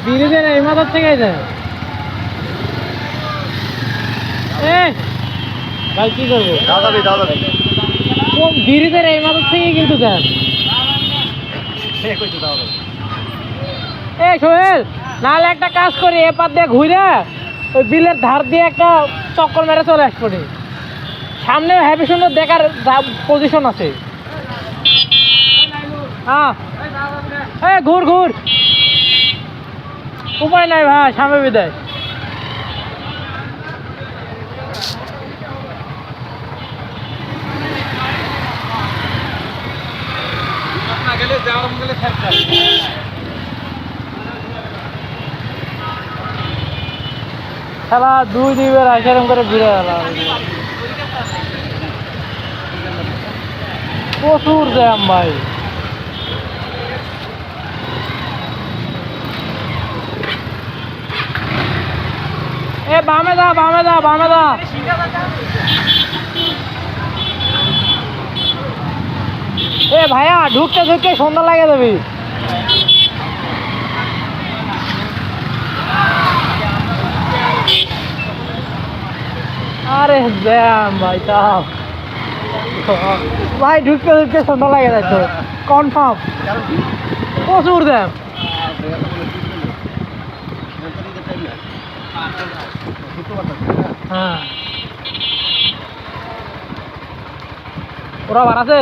ব্রিজের এই মাথার থেকে যায়। ভাই কি করবো, ব্রিজের এই মাথার থেকে কিন্তু দেন। সোহেল, নাহলে একটা কাজ করি, এপার দিয়ে ঘুরে ওই বিলের ধার দিয়ে একটা চক্কর মেরে চলে আসবো। সামনে হ্যাপি সুন্দর দেখার পজিশন আছে। হ্যাঁ, ঘুর ঘুর, উপায় নাই ভাই, সামনে বিদায়। খেলা 2-2 আইসারম করে ঘুরে গেল। প্রচুর জ্যাম ভাই। বামে দা, বামে দা, বামে দা। ভাইয়া, ঢুকতে ঢুকতে সন্ধ্যা লাগে যাবি। আরে জ্যাম ভাই, তাও ভাই ঢুকতে ঢুকতে সন্ধ্যা লাগে যাচ্ছে কনফার্ম। প্রচুর জ্যাম। হ্যাঁ, ওরা বাড়াছে।